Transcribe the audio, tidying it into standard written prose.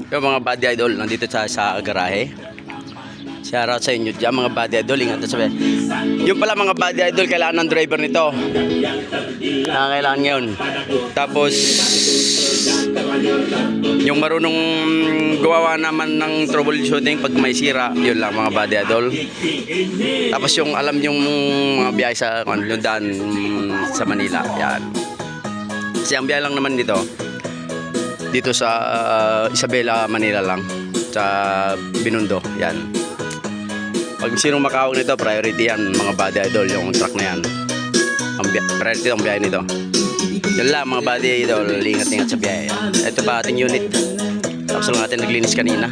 Yung mga body idol, nandito sa garahe. Shoutout sa inyo dyan mga body idol. Ingat na sabi. Yung pala mga body idol, kailangan ng driver nito. Kailangan ngayon. Tapos, yung marunong gawa naman ng troubleshooting pag may sira, yun lang mga body idol. Tapos yung alam yung mga biyahe sa daan sa Manila. Yan. Kasi ang biyahe lang naman dito sa Isabela, Manila lang. Sa Binondo. Yan. Pag sinong makawag nito, priority yan mga body idol, yung truck na yan. Priority ang biyahe nito. Yan lang mga body idol, ingat-ingat sa biyahe. Ito pa ating unit. Tapos lang natin naglinis kanina.